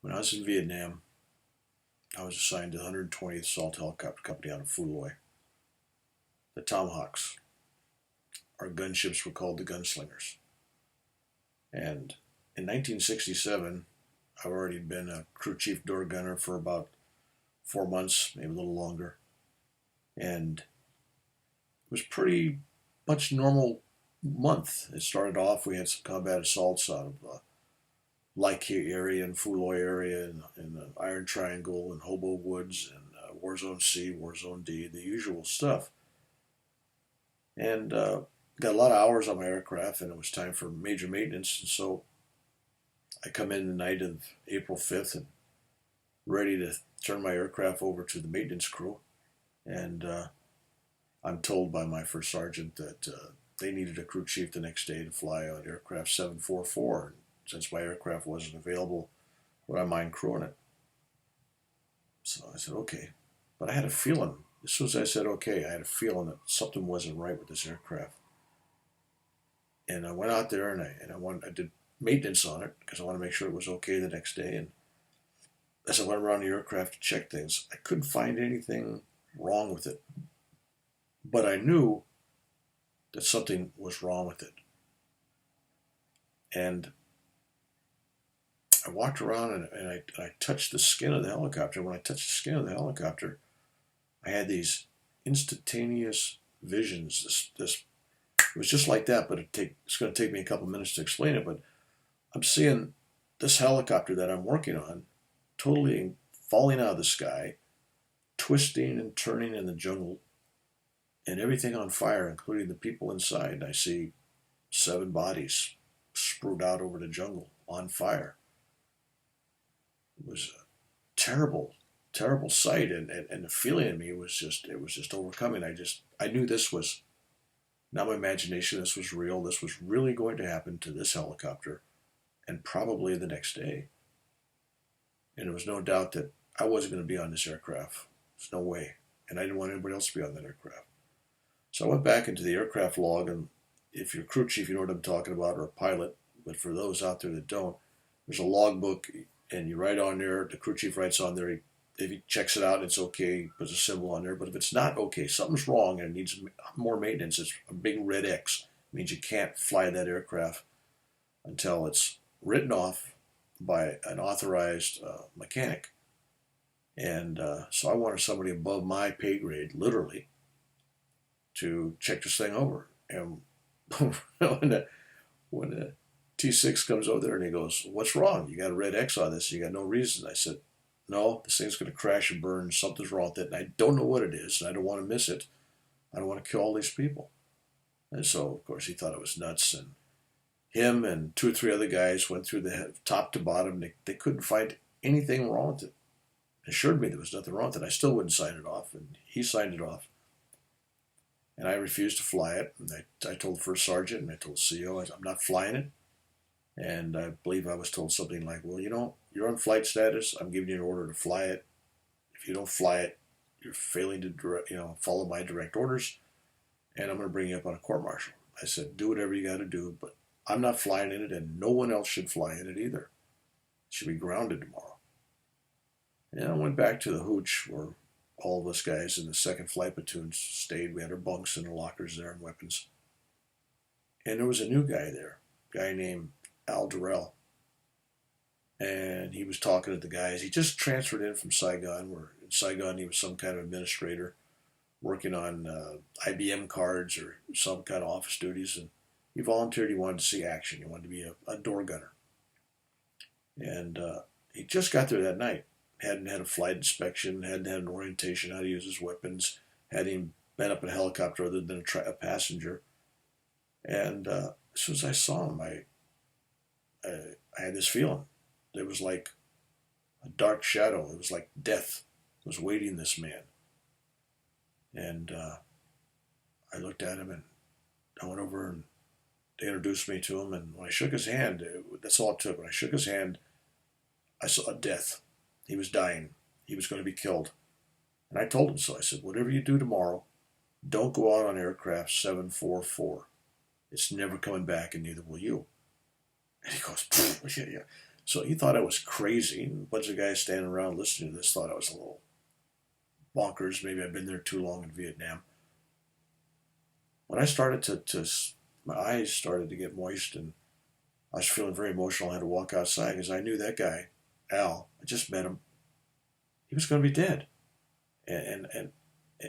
When I was in Vietnam, I was assigned to the 120th Assault Helicopter Company out of Phu Loi. The Tomahawks. Our gunships were called the Gunslingers. And in 1967, I've already been a crew chief door gunner for about 4 months, maybe a little longer. And it was pretty much normal month. It started off, we had some combat assaults out of Lai area and Phu Loi area and the Iron Triangle and Hobo Woods and War Zone C, War Zone D, the usual stuff. And got a lot of hours on my aircraft, and it was time for major maintenance. And so I come in the night of April 5th and ready to turn my aircraft over to the maintenance crew. And I'm told by my first sergeant that they needed a crew chief the next day to fly on aircraft 744. And since my aircraft wasn't available, would I mind crewing it? So I said, okay. But I had a feeling, as soon as I said okay, I had a feeling that something wasn't right with this aircraft. And I went out there and I did maintenance on it because I wanted to make sure it was okay the next day. And as I went around the aircraft to check things, I couldn't find anything wrong with it. But I knew that something was wrong with it. And I walked around and I touched the skin of the helicopter. When I touched the skin of the helicopter, I had these instantaneous visions. This it was just like that, but it's going to take me a couple minutes to explain it. But I'm seeing this helicopter that I'm working on totally falling out of the sky, twisting and turning in the jungle, and everything on fire, including the people inside. And I see 7 bodies spewed out over the jungle on fire. It was a terrible, terrible sight, and the feeling in me was just overcoming. I knew this was not my imagination. This was real. This was really going to happen to this helicopter, and probably the next day. And there was no doubt that I wasn't going to be on this aircraft. There's no way, and I didn't want anybody else to be on that aircraft. So I went back into the aircraft log, and if you're a crew chief, you know what I'm talking about, or a pilot. But for those out there that don't, there's a logbook. And you write on there, the crew chief writes on there, if he checks it out, it's okay, he puts a symbol on there. But if it's not okay, something's wrong and it needs more maintenance, it's a big red X. It means you can't fly that aircraft until it's written off by an authorized mechanic. And so I wanted somebody above my pay grade, literally, to check this thing over. And when the T6 comes over there and he goes, "What's wrong? You got a red X on this. You got no reason." I said, "No, this thing's going to crash and burn. Something's wrong with it. And I don't know what it is. And I don't want to miss it. I don't want to kill all these people." And so, of course, he thought it was nuts. And him and 2 or 3 other guys went through the top to bottom. They couldn't find anything wrong with it. Assured me there was nothing wrong with it. I still wouldn't sign it off. And he signed it off. And I refused to fly it. And I told the first sergeant and I told the CO, I'm not flying it. And I believe I was told something like, "Well, you're on flight status. I'm giving you an order to fly it. If you don't fly it, you're failing to follow my direct orders, and I'm going to bring you up on a court-martial." I said, "Do whatever you got to do, but I'm not flying in it, and no one else should fly in it either. It should be grounded tomorrow." And I went back to the hooch where all of us guys in the 2nd Flight Platoon stayed. We had our bunks and the lockers there and weapons. And there was a new guy there, a guy named Durell, and he was talking to the guys. He just transferred in from Saigon, where in Saigon he was some kind of administrator working on IBM cards or some kind of office duties, and he volunteered. He wanted to see action. He wanted to be a door gunner. And he just got there that night. Hadn't had a flight inspection, hadn't had an orientation how to use his weapons, hadn't even been up in a helicopter other than a passenger. And as soon as I saw him, I had this feeling. It was like a dark shadow. It was like death was waiting this man. And I looked at him and I went over and they introduced me to him. And when I shook his hand, that's all it took. When I shook his hand, I saw death. He was dying. He was going to be killed. And I told him so. I said, "Whatever you do tomorrow, don't go out on aircraft 744. It's never coming back, and neither will you." And he goes, "Yeah, yeah." So he thought I was crazy. And a bunch of guys standing around listening to this thought I was a little bonkers. Maybe I'd been there too long in Vietnam. When I started my eyes started to get moist, and I was feeling very emotional. I had to walk outside because I knew that guy, Al, I just met him. He was going to be dead. And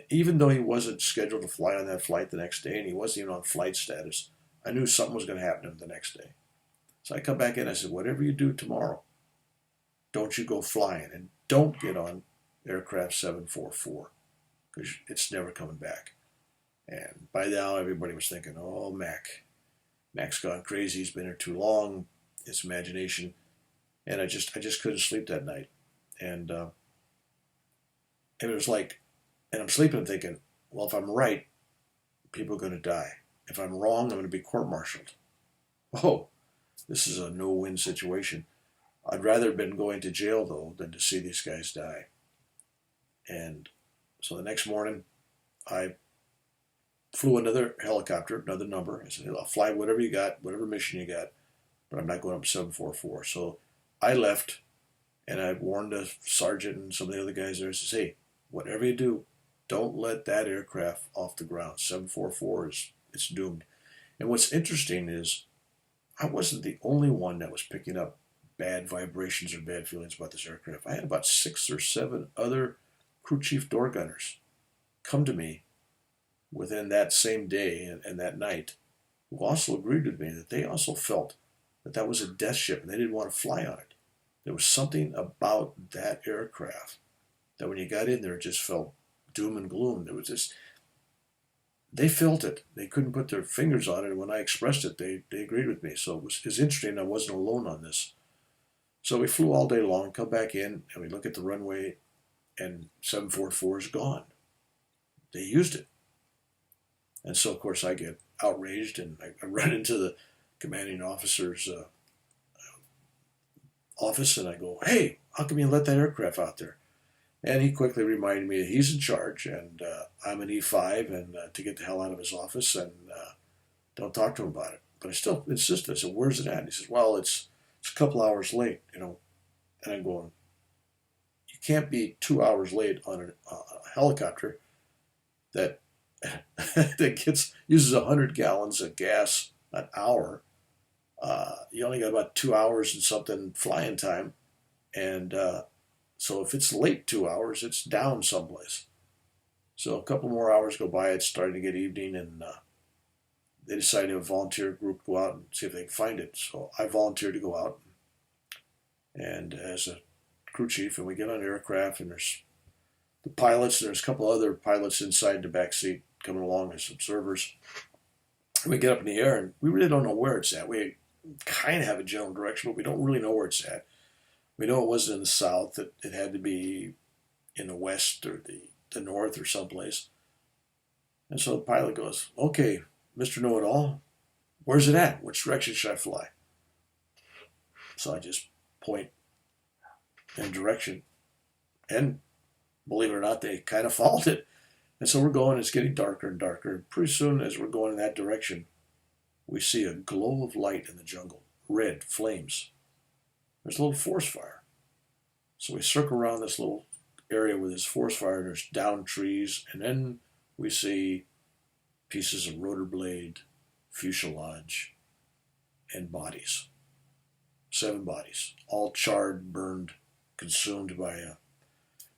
even though he wasn't scheduled to fly on that flight the next day, and he wasn't even on flight status, I knew something was going to happen to him the next day. So I come back in, I said, whatever you do tomorrow, don't you go flying, and don't get on aircraft 744, because it's never coming back. And by now, everybody was thinking, oh, Mac's gone crazy, he's been here too long, his imagination. And I just couldn't sleep that night. And it was like, and I'm sleeping thinking, well, if I'm right, people are going to die. If I'm wrong, I'm going to be court-martialed. Oh, this is a no-win situation. I'd rather have been going to jail, though, than to see these guys die. And so the next morning, I flew another helicopter, another number. I said, I'll fly whatever you got, whatever mission you got, but I'm not going up 744. So I left, and I warned the sergeant and some of the other guys there. I said, hey, whatever you do, don't let that aircraft off the ground. 744 it's doomed. And what's interesting is I wasn't the only one that was picking up bad vibrations or bad feelings about this aircraft. I had about 6 or 7 other crew chief door gunners come to me within that same day and that night, who also agreed with me that they also felt that that was a death ship and they didn't want to fly on it. There was something about that aircraft that when you got in there, it just felt doom and gloom. There was this, they felt it. They couldn't put their fingers on it. And when I expressed it, they agreed with me. So it was interesting. I wasn't alone on this. So we flew all day long, come back in, and we look at the runway, and 744 is gone. They used it. And so, of course, I get outraged, and I run into the commanding officer's office, and I go, hey, how come you let that aircraft out there? And he quickly reminded me that he's in charge, and I'm an E5, and to get the hell out of his office, and don't talk to him about it. But I still insisted. I said, where's it at? And he says, well, it's a couple hours late, you know. And I'm going, you can't be 2 hours late on a helicopter that that uses 100 gallons of gas an hour. You only got about 2 hours and something flying time, and so if it's late 2 hours, it's down someplace. So a couple more hours go by. It's starting to get evening, and they decided to have a volunteer group go out and see if they can find it. So I volunteered to go out, and as a crew chief, and we get on the aircraft, and there's the pilots, and there's a couple other pilots inside the back seat coming along as observers. And we get up in the air, and we really don't know where it's at. We kind of have a general direction, but we don't really know where it's at. We know it wasn't in the south, that it had to be in the west or the north or someplace. And so the pilot goes, okay, Mr. Know-It-All, where's it at? Which direction should I fly? So I just point in direction. And believe it or not, they kind of followed it. And so we're going, it's getting darker and darker. And pretty soon, as we're going in that direction, we see a glow of light in the jungle, red flames. There's a little forest fire. So we circle around this little area with this forest fire, and there's downed trees, and then we see pieces of rotor blade, fuselage, and bodies. 7 bodies, all charred, burned, consumed by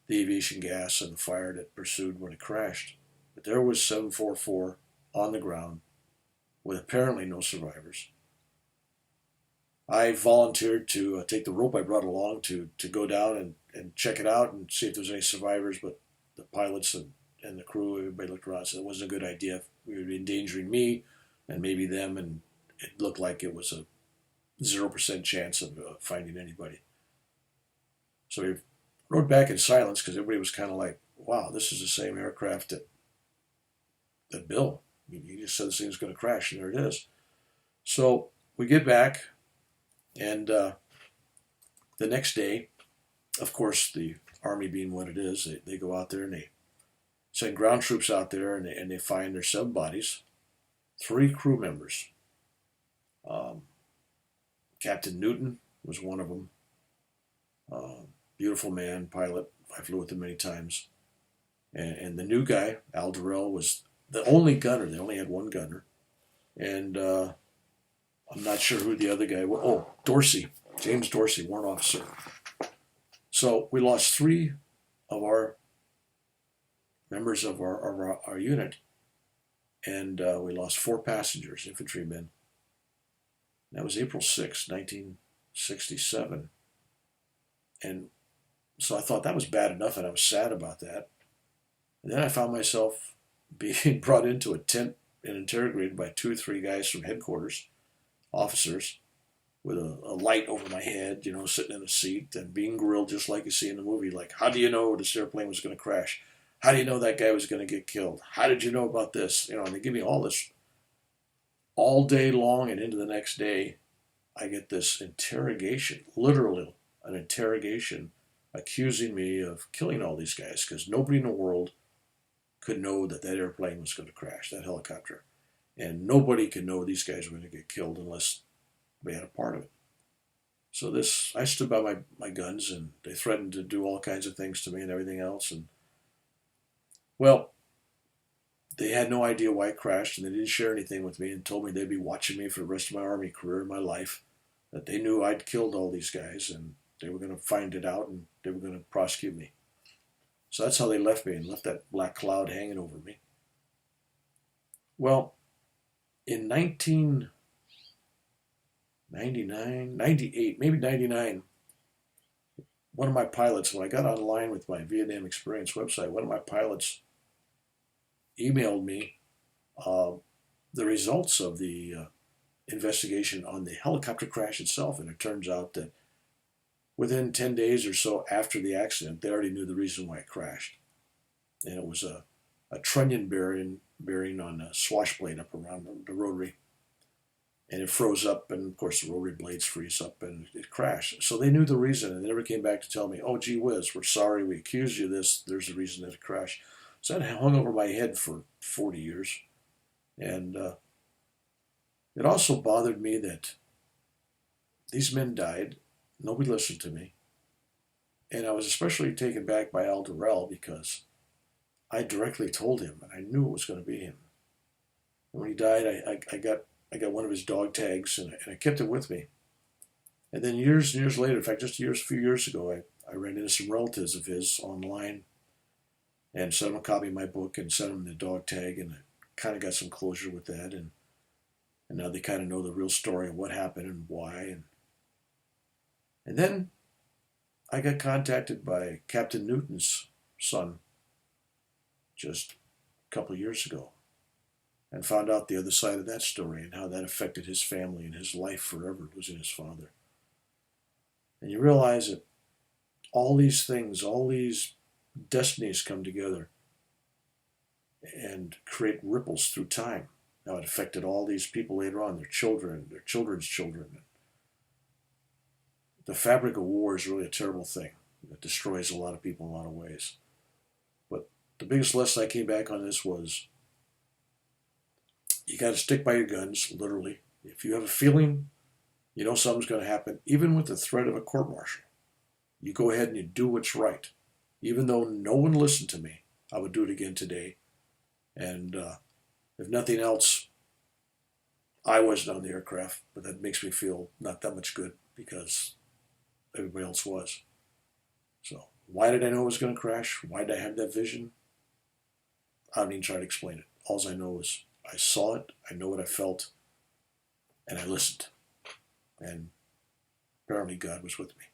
the aviation gas and the fire that pursued when it crashed. But there was 744 on the ground with apparently no survivors. I volunteered to take the rope I brought along to go down and check it out and see if there's any survivors, but the pilots and the crew, everybody looked around and said it wasn't a good idea. We would be endangering me and maybe them, and it looked like it was a 0% chance of finding anybody. So we rode back in silence because everybody was kind of like, wow, this is the same aircraft that Bill. I mean, he just said this thing was going to crash, and there it is. So we get back, and the next day, of course, the Army being what it is, they go out there and they send ground troops out there, and they find their 7 bodies, 3 crew members. Captain Newton, was one of them. Beautiful man, pilot. I flew with him many times. And the new guy, Al Durell, was the only gunner. They only had one gunner. And I'm not sure who the other guy was. Oh, Darcey, James Darcey, warrant officer. So we lost 3 of our members of our unit, and we lost 4 passengers, infantrymen. That was April 6, 1967. And so I thought that was bad enough, and I was sad about that. And then I found myself being brought into a tent and interrogated by 2 or 3 guys from headquarters, officers, with a light over my head, sitting in a seat and being grilled just like you see in the movie. Like, how do you know this airplane was going to crash? How do you know that guy was going to get killed? How did you know about this? And they give me all this all day long, and into the next day, I get this interrogation, literally an interrogation, accusing me of killing all these guys because nobody in the world could know that airplane was going to crash, that helicopter. And nobody could know these guys were going to get killed unless we had a part of it. So I stood by my guns, and they threatened to do all kinds of things to me and everything else. And, well, they had no idea why it crashed, and they didn't share anything with me and told me they'd be watching me for the rest of my Army career and my life, that they knew I'd killed all these guys, and they were going to find it out, and they were going to prosecute me. So that's how they left me and left that black cloud hanging over me. Well, in 1999, 98, maybe 99, one of my pilots, when I got online with my Vietnam Experience website, one of my pilots emailed me the results of the investigation on the helicopter crash itself. And it turns out that within 10 days or so after the accident, they already knew the reason why it crashed. And it was a trunnion bearing on a swash blade up around the rotary. And it froze up, and of course the rotary blades freeze up, and it crashed. So they knew the reason, and they never came back to tell me, oh, gee whiz, we're sorry, we accused you of this, there's the reason that it crashed. So that hung over my head for 40 years. And it also bothered me that these men died, nobody listened to me. And I was especially taken back by Al Durell because I directly told him, and I knew it was going to be him. And when he died, I got one of his dog tags, and I kept it with me. And then years and years later, in fact, just a few years ago, I ran into some relatives of his online and sent them a copy of my book and sent them the dog tag, and I kind of got some closure with that. And now they kind of know the real story of what happened and why. And then I got contacted by Captain Newton's son just a couple of years ago, and found out the other side of that story and how that affected his family and his life forever, losing his father. And you realize that all these things, all these destinies come together and create ripples through time. Now it affected all these people later on, their children, their children's children. The fabric of war is really a terrible thing. It destroys a lot of people in a lot of ways. But the biggest lesson I came back on this was, you got to stick by your guns, literally. If you have a feeling you know something's going to happen, even with the threat of a court-martial, you go ahead and you do what's right. Even though no one listened to me, I would do it again today. And if nothing else, I wasn't on the aircraft, but that makes me feel not that much good because everybody else was. So why did I know it was going to crash? Why did I have that vision? I don't even try to explain it. All I know is I saw it, I know what I felt, and I listened. And apparently God was with me.